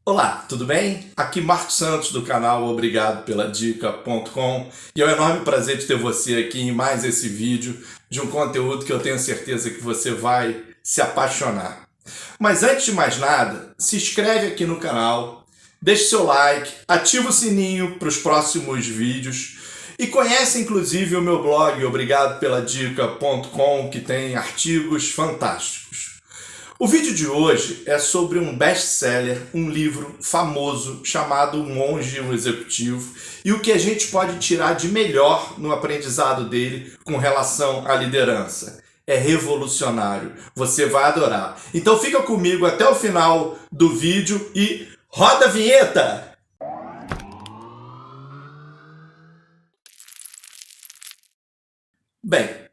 Olá, tudo bem? Aqui Marcos Santos do canal Obrigado pela Dica.com e é um enorme prazer de ter você aqui em mais esse vídeo de um conteúdo que eu tenho certeza que você vai se apaixonar. Mas antes de mais nada, se inscreve aqui no canal, deixe seu like, ativa o sininho para os próximos vídeos e conhece inclusive o meu blog Obrigado pela Dica.com, que tem artigos fantásticos. O vídeo de hoje é sobre um best-seller, um livro famoso chamado O Monge e o Executivo, e o que a gente pode tirar de melhor no aprendizado dele com relação à liderança. É revolucionário, você vai adorar. Então fica comigo até o final do vídeo e roda a vinheta! Bem,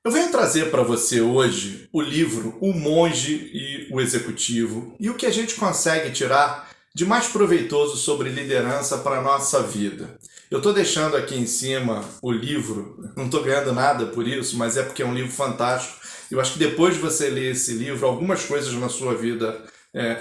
eu venho trazer para você hoje o livro O Monge e o Executivo e o que a gente consegue tirar de mais proveitoso sobre liderança para a nossa vida. Eu estou deixando aqui em cima o livro, não estou ganhando nada por isso, mas é porque é um livro fantástico. Eu acho que depois de você ler esse livro, algumas coisas na sua vida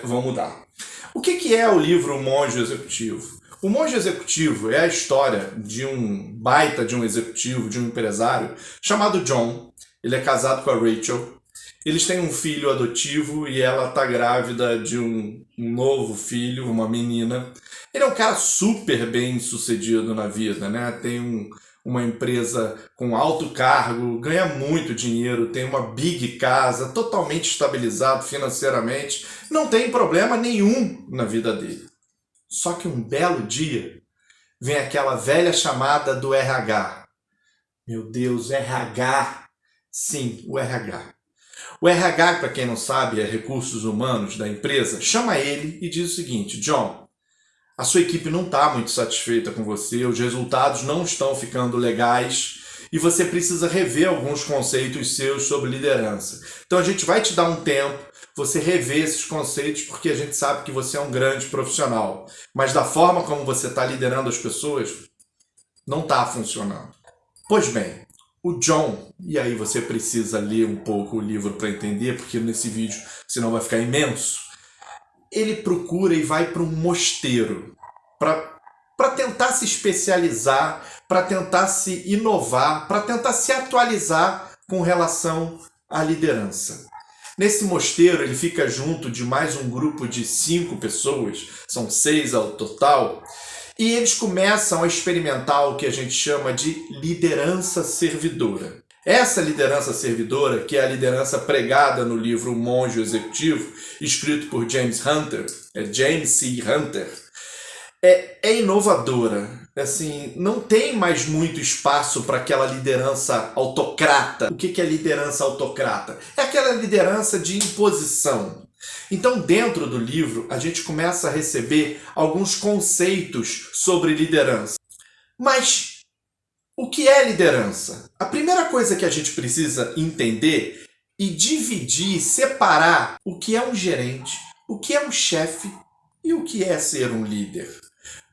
vão mudar. O que é o livro O Monge e o Executivo? O Monge Executivo é a história de um baita de um executivo, de um empresário, chamado John. Ele é casado com a Rachel. Eles têm um filho adotivo e ela está grávida de um novo filho, uma menina. Ele é um cara super bem sucedido na vida, né? Tem uma empresa com alto cargo, ganha muito dinheiro, tem uma big casa, totalmente estabilizado financeiramente, não tem problema nenhum na vida dele. Só que um belo dia vem aquela velha chamada do RH. Meu Deus, RH. Sim, o RH. O RH, para quem não sabe, é recursos humanos da empresa, chama ele e diz o seguinte: John, a sua equipe não está muito satisfeita com você, os resultados não estão ficando legais e você precisa rever alguns conceitos seus sobre liderança. Então a gente vai te dar um tempo, você rever esses conceitos, porque a gente sabe que você é um grande profissional. Mas da forma como você está liderando as pessoas, não está funcionando. Pois bem, o John, e aí você precisa ler um pouco o livro para entender, porque nesse vídeo senão vai ficar imenso, ele procura e vai para um mosteiro para tentar se especializar, para tentar se inovar, para tentar se atualizar com relação à liderança. Nesse mosteiro ele fica junto de mais um grupo de 5 pessoas, são 6 ao total, e eles começam a experimentar o que a gente chama de liderança servidora. Essa liderança servidora, que é a liderança pregada no livro O Monge e o Executivo, escrito por James Hunter, James C. Hunter, é inovadora. Assim, não tem mais muito espaço para aquela liderança autocrata. O que é liderança autocrata? É aquela liderança de imposição. Então, dentro do livro, a gente começa a receber alguns conceitos sobre liderança. Mas o que é liderança? A primeira coisa que a gente precisa entender e dividir, separar o que é um gerente, o que é um chefe e o que é ser um líder.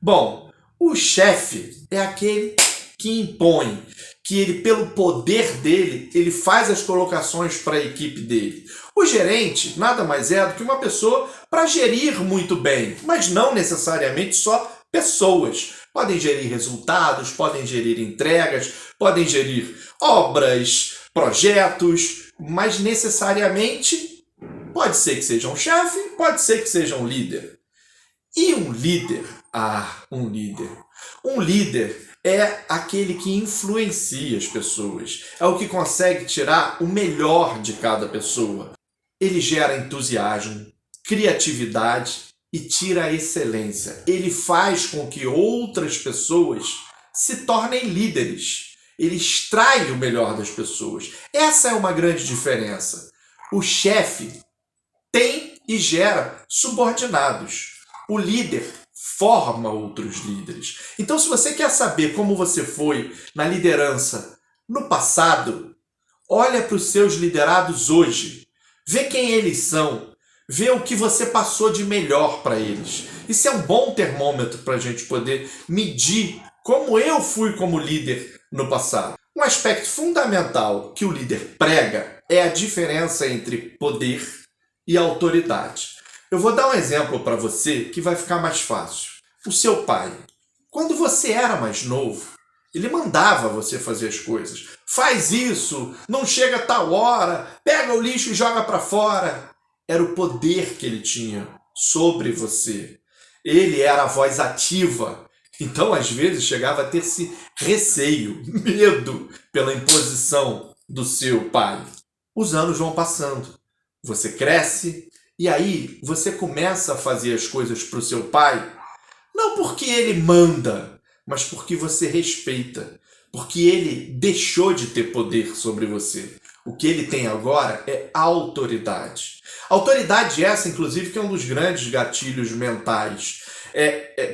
Bom, o chefe é aquele que impõe, que ele, pelo poder dele, ele faz as colocações para a equipe dele. O gerente nada mais é do que uma pessoa para gerir muito bem, mas não necessariamente só pessoas. Podem gerir resultados, podem gerir entregas, podem gerir obras, projetos, mas necessariamente pode ser que seja um chefe, pode ser que seja um líder. E um líder? Um líder. Um líder é aquele que influencia as pessoas, é o que consegue tirar o melhor de cada pessoa. Ele gera entusiasmo, criatividade e tira a excelência. Ele faz com que outras pessoas se tornem líderes. Ele extrai o melhor das pessoas. Essa é uma grande diferença. O chefe tem e gera subordinados. O líder forma outros líderes. Então, se você quer saber como você foi na liderança no passado, olha para os seus liderados hoje. Vê quem eles são. Vê o que você passou de melhor para eles. Isso é um bom termômetro para a gente poder medir como eu fui como líder no passado. Um aspecto fundamental que o líder prega é a diferença entre poder e autoridade. Eu vou dar um exemplo para você que vai ficar mais fácil. O seu pai. Quando você era mais novo, ele mandava você fazer as coisas. Faz isso, não chega a tal hora, pega o lixo e joga para fora. Era o poder que ele tinha sobre você. Ele era a voz ativa. Então, às vezes, chegava a ter esse receio, medo pela imposição do seu pai. Os anos vão passando. Você cresce e aí você começa a fazer as coisas para o seu pai, não porque ele manda, mas porque você respeita. Porque ele deixou de ter poder sobre você. O que ele tem agora é autoridade. Autoridade essa, inclusive, que é um dos grandes gatilhos mentais.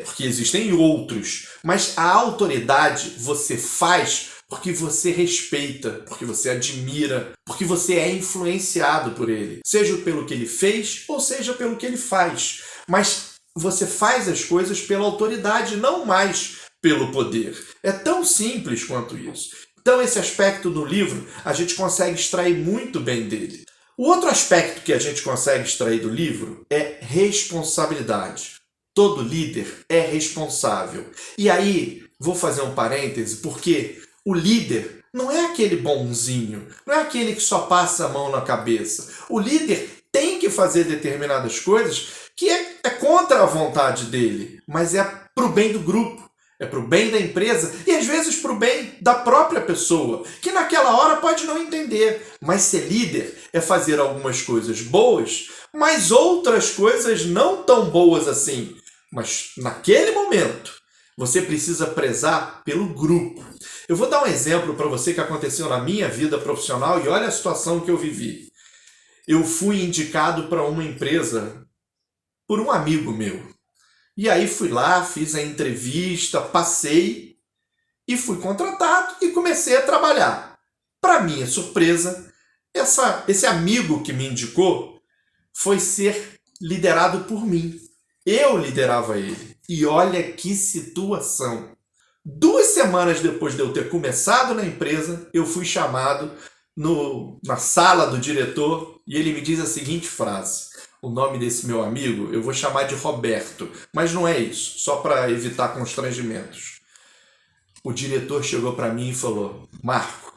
Porque existem outros, mas a autoridade você faz porque você respeita, porque você admira, porque você é influenciado por ele, seja pelo que ele fez ou seja pelo que ele faz. Mas você faz as coisas pela autoridade, não mais pelo poder. É tão simples quanto isso. Então esse aspecto no livro a gente consegue extrair muito bem dele. O outro aspecto que a gente consegue extrair do livro é responsabilidade. Todo líder é responsável. E aí, vou fazer um parêntese, porque o líder não é aquele bonzinho, não é aquele que só passa a mão na cabeça. O líder tem que fazer determinadas coisas que é contra a vontade dele, mas é para o bem do grupo, é para o bem da empresa e às vezes para o bem da própria pessoa, que naquela hora pode não entender. Mas ser líder é fazer algumas coisas boas, mas outras coisas não tão boas assim. Mas naquele momento, você precisa prezar pelo grupo. Eu vou dar um exemplo para você que aconteceu na minha vida profissional e olha a situação que eu vivi. Eu fui indicado para uma empresa por um amigo meu. E aí fui lá, fiz a entrevista, passei e fui contratado e comecei a trabalhar. Para minha surpresa, esse amigo que me indicou foi ser liderado por mim. Eu liderava ele. E olha que situação. 2 semanas depois de eu ter começado na empresa, eu fui chamado na sala do diretor e ele me diz a seguinte frase. O nome desse meu amigo eu vou chamar de Roberto, mas não é isso, só para evitar constrangimentos. O diretor chegou para mim e falou: Marco,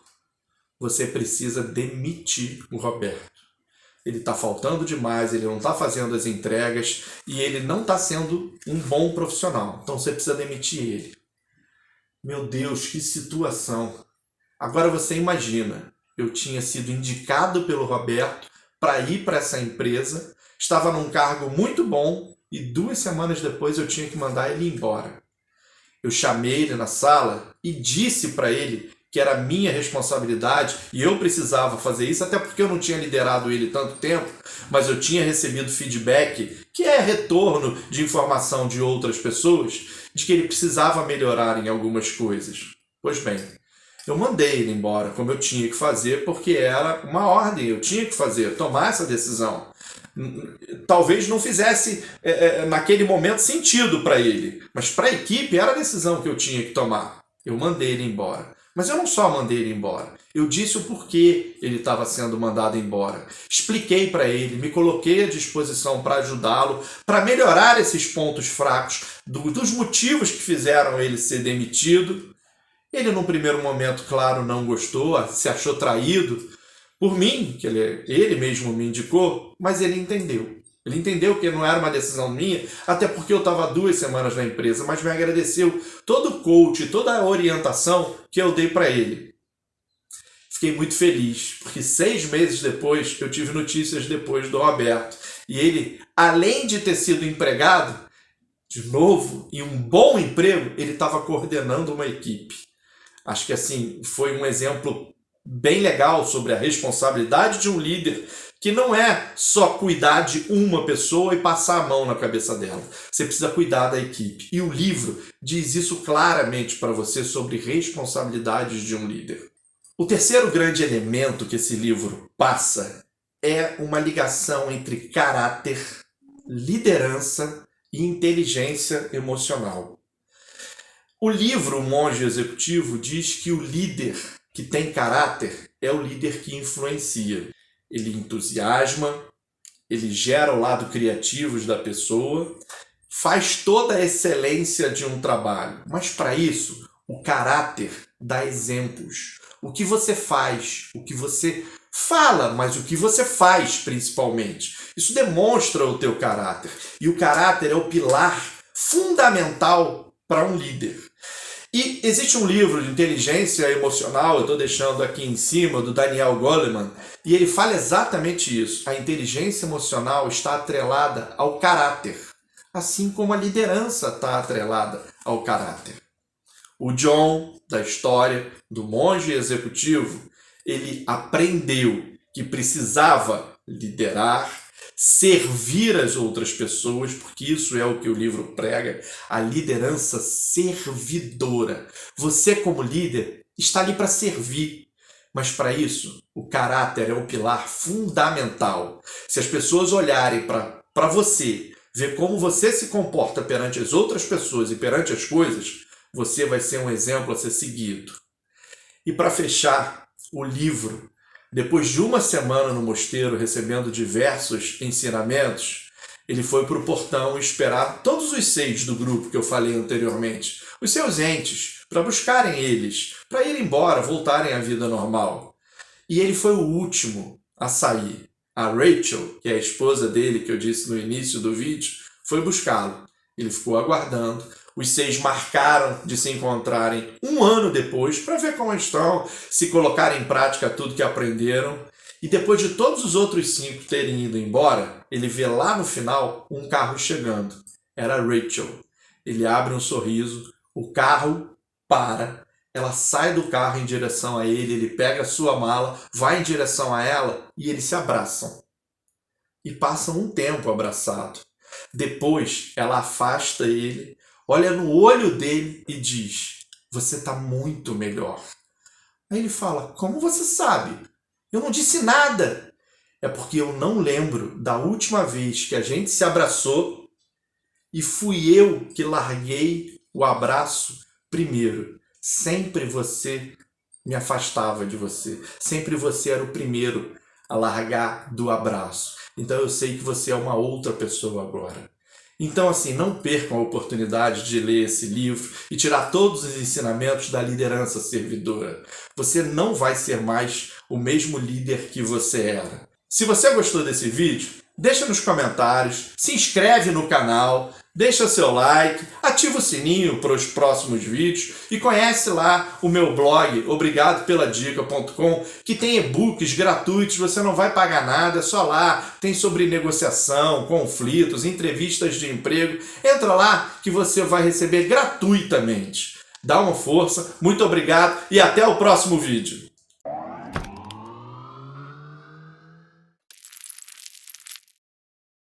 você precisa demitir o Roberto. Ele está faltando demais, ele não está fazendo as entregas e ele não está sendo um bom profissional. Então você precisa demitir ele. Meu Deus, que situação. Agora você imagina, eu tinha sido indicado pelo Roberto para ir para essa empresa, estava num cargo muito bom e 2 semanas depois eu tinha que mandar ele embora. Eu chamei ele na sala e disse para ele que era minha responsabilidade e eu precisava fazer isso, até porque eu não tinha liderado ele tanto tempo, mas eu tinha recebido feedback, que é retorno de informação de outras pessoas, de que ele precisava melhorar em algumas coisas. Pois bem, eu mandei ele embora, como eu tinha que fazer, porque era uma ordem, eu tinha que fazer, tomar essa decisão. Talvez não fizesse naquele momento sentido para ele, mas para a equipe era a decisão que eu tinha que tomar. Eu mandei ele embora. Mas eu não só mandei ele embora, eu disse o porquê ele estava sendo mandado embora. Expliquei para ele, me coloquei à disposição para ajudá-lo, para melhorar esses pontos fracos, dos motivos que fizeram ele ser demitido. Ele, num primeiro momento, claro, não gostou, se achou traído por mim, que ele mesmo me indicou, mas ele entendeu. Ele entendeu que não era uma decisão minha, até porque eu estava 2 semanas na empresa, mas me agradeceu todo o coach, toda a orientação que eu dei para ele. Fiquei muito feliz, porque 6 meses depois, eu tive notícias depois do Roberto. E ele, além de ter sido empregado, de novo, em um bom emprego, ele estava coordenando uma equipe. Acho que assim, foi um exemplo bem legal sobre a responsabilidade de um líder, que não é só cuidar de uma pessoa e passar a mão na cabeça dela. Você precisa cuidar da equipe. E o livro diz isso claramente para você sobre responsabilidades de um líder. O terceiro grande elemento que esse livro passa é uma ligação entre caráter, liderança e inteligência emocional. O livro O Monge Executivo diz que o líder que tem caráter é o líder que influencia. Ele entusiasma, ele gera o lado criativo da pessoa, faz toda a excelência de um trabalho. Mas para isso, o caráter dá exemplos. O que você faz, o que você fala, mas o que você faz principalmente. Isso demonstra o teu caráter. E o caráter é o pilar fundamental para um líder. E existe um livro de inteligência emocional, eu estou deixando aqui em cima, do Daniel Goleman, e ele fala exatamente isso. A inteligência emocional está atrelada ao caráter, assim como a liderança está atrelada ao caráter. O John, da história do monge executivo, ele aprendeu que precisava liderar, servir as outras pessoas, porque isso é o que o livro prega, a liderança servidora. Você, como líder, está ali para servir, mas para isso, o caráter é o pilar fundamental. Se as pessoas olharem para você, ver como você se comporta perante as outras pessoas e perante as coisas, você vai ser um exemplo a ser seguido. E para fechar o livro, depois de uma semana no mosteiro recebendo diversos ensinamentos, ele foi para o portão esperar todos os 6 do grupo que eu falei anteriormente, os seus entes, para buscarem eles, para ir embora, voltarem à vida normal. E ele foi o último a sair. A Rachel, que é a esposa dele, que eu disse no início do vídeo, foi buscá-lo. Ele ficou aguardando. Os 6 marcaram de se encontrarem 1 ano depois para ver como estão, se colocarem em prática tudo que aprenderam. E depois de todos os outros 5 terem ido embora, ele vê lá no final um carro chegando. Era a Rachel. Ele abre um sorriso, o carro para, ela sai do carro em direção a ele pega a sua mala, vai em direção a ela e eles se abraçam. E passam um tempo abraçado. Depois ela afasta ele, olha no olho dele e diz: você está muito melhor. Aí ele fala: como você sabe? Eu não disse nada. É porque eu não lembro da última vez que a gente se abraçou e fui eu que larguei o abraço primeiro. Sempre você me afastava de você. Sempre você era o primeiro a largar do abraço. Então eu sei que você é uma outra pessoa agora. Então, assim, não percam a oportunidade de ler esse livro e tirar todos os ensinamentos da liderança servidora. Você não vai ser mais o mesmo líder que você era. Se você gostou desse vídeo, deixa nos comentários, se inscreve no canal, deixa seu like, ativa o sininho para os próximos vídeos e conhece lá o meu blog obrigadopeladica.com, que tem e-books gratuitos, você não vai pagar nada, é só lá, tem sobre negociação, conflitos, entrevistas de emprego. Entra lá que você vai receber gratuitamente. Dá uma força, muito obrigado e até o próximo vídeo.